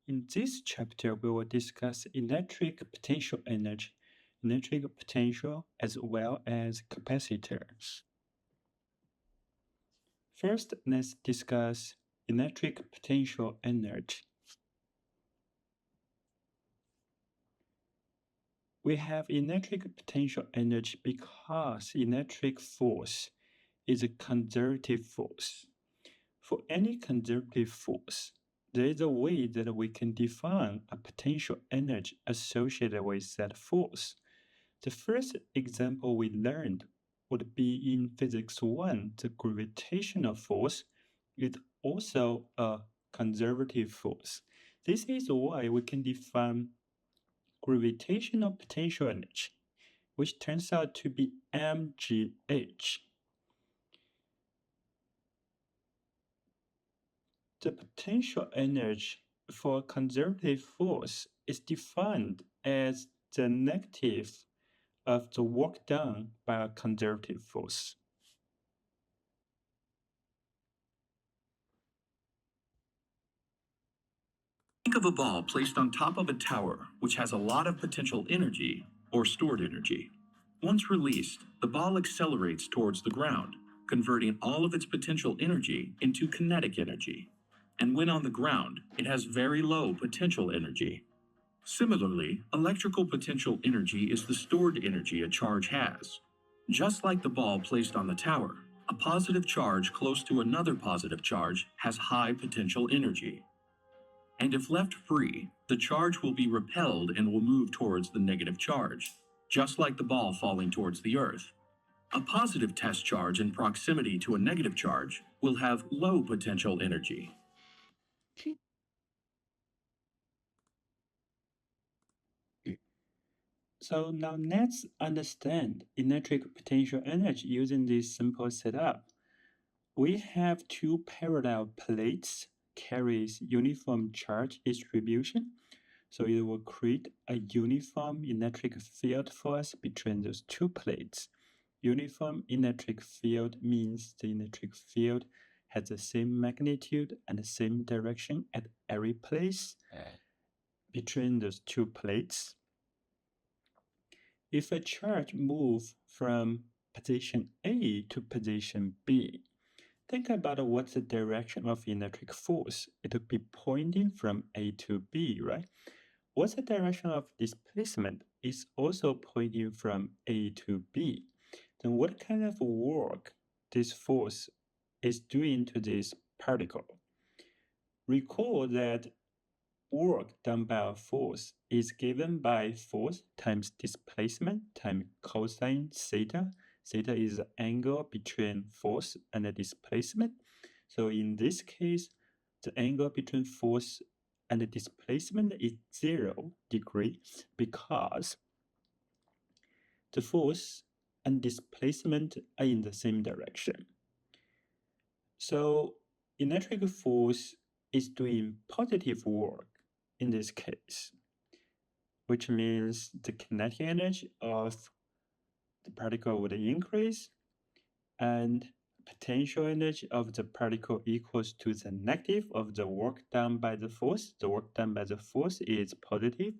In this chapter, we will discuss electric potential energy, electric potential, as well as capacitors. First, let's discuss electric potential energy. We have electric potential energy because electric force is a conservative force. For any conservative force, there is a way that we can define a potential energy associated with that force. The first example we learned would be in Physics 1, the gravitational force is also a conservative force. This is why we can define gravitational potential energy, which turns out to be mgh. The potential energy for a conservative force is defined as the negative of the work done by a conservative force. Think of a ball placed on top of a tower, which has a lot of potential energy, or stored energy. Once released, the ball accelerates towards the ground, converting all of its potential energy into kinetic energy. And when on the ground, it has very low potential energy. Similarly, electrical potential energy is the stored energy a charge has. Just like the ball placed on the tower, a positive charge close to another positive charge has high potential energy. And if left free, the charge will be repelled and will move towards the negative charge, just like the ball falling towards the earth. A positive test charge in proximity to a negative charge will have low potential energy. So now let's understand electric potential energy using this simple setup. We have two parallel plates carries uniform charge distribution. So it will create a uniform electric field force between those two plates. Uniform electric field means the electric field has the same magnitude and the same direction at every place between those two plates. If a charge moves from position A to position B, think about what's the direction of electric force. It would be pointing from A to B, right? What's the direction of displacement? It's also pointing from A to B. Then what kind of work this force is doing to this particle? Recall that work done by a force is given by force times displacement times cosine theta. Theta is the angle between force and the displacement. So in this case, the angle between force and the displacement is 0 degrees because the force and displacement are in the same direction. So electric force is doing positive work in this case, which means the kinetic energy of the particle would increase and potential energy of the particle equals to the negative of the work done by the force. The work done by the force is positive,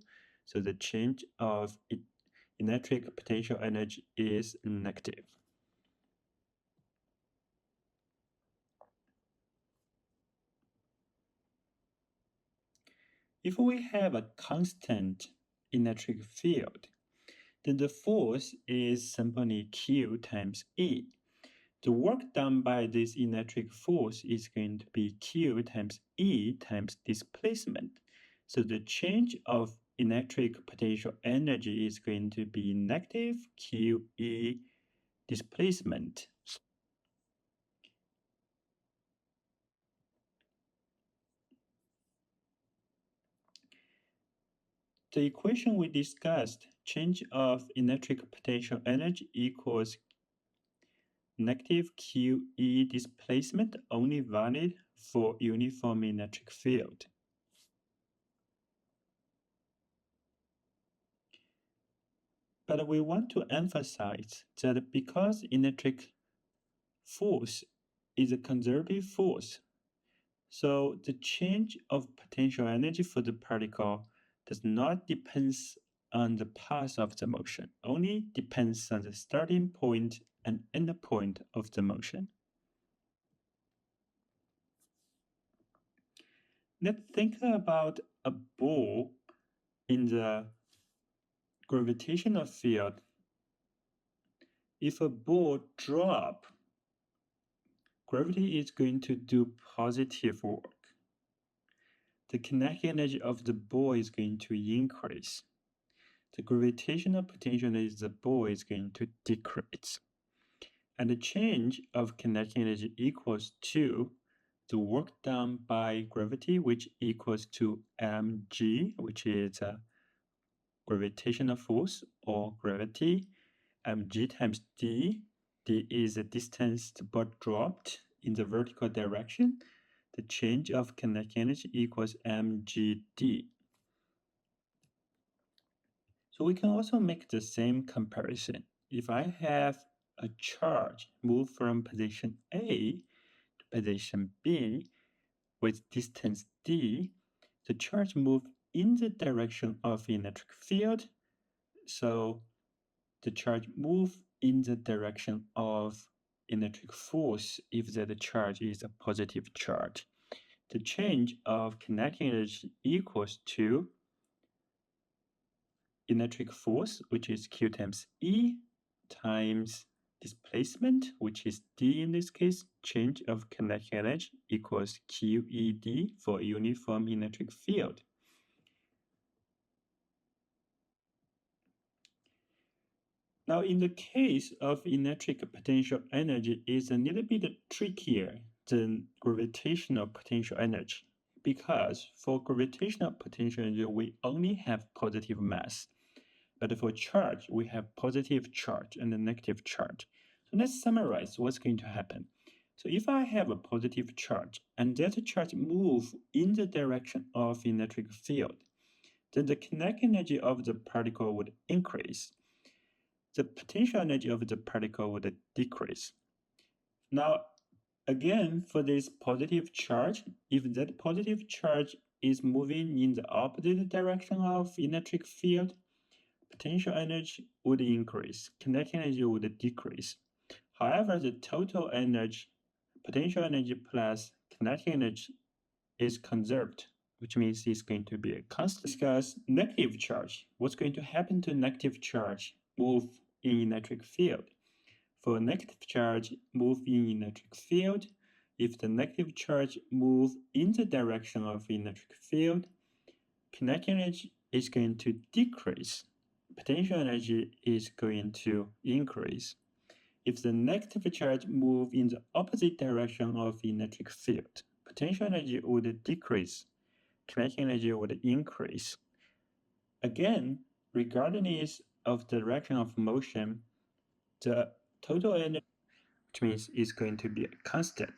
so the change of electric potential energy is negative. If we have a constant electric field, then the force is simply Q times E. The work done by this electric force is going to be Q times E times displacement. So the change of electric potential energy is going to be negative QE displacement. The equation we discussed, change of electric potential energy equals negative QE displacement, only valid for uniform electric field. But we want to emphasize that because electric force is a conservative force, So the change of potential energy for the particle does not depend on the path of the motion, only depends on the starting point and end point of the motion. Let's think about a ball in the gravitational field. If a ball drop, gravity is going to do positive work. The kinetic energy of the ball is going to increase. The gravitational potential energy of the ball is going to decrease. And the change of kinetic energy equals to the work done by gravity, which equals to mg, which is a gravitational force or gravity, mg times d. D is the distance the ball dropped in the vertical direction. The change of kinetic energy equals mgd. So we can also make the same comparison. If I have a charge move from position A to position B with distance d, the charge move in the direction of the electric field. So the charge move in the direction of electric force if that charge is a positive charge. The change of kinetic energy equals to electric force, which is Q times E, times displacement, which is D in this case. Change of kinetic energy equals QED for uniform electric field. Now, in the case of electric potential energy, is a little bit trickier than gravitational potential energy, because for gravitational potential energy, we only have positive mass. But for charge, we have positive charge and a negative charge. So let's summarize what's going to happen. So if I have a positive charge and that charge move in the direction of electric field, then the kinetic energy of the particle would increase. The potential energy of the particle would decrease. Now, again, for this positive charge, if that positive charge is moving in the opposite direction of electric field, potential energy would increase, kinetic energy would decrease. However, the total energy, potential energy plus kinetic energy is conserved, which means it's going to be a constant. Discuss negative charge. What's going to happen to negative charge move in electric field? For negative charge move in electric field, if the negative charge move in the direction of electric field, kinetic energy is going to decrease. Potential energy is going to increase. If the negative charge move in the opposite direction of the electric field, potential energy would decrease, kinetic energy would increase. Again, regardless of the direction of motion, the total energy, which means is going to be a constant.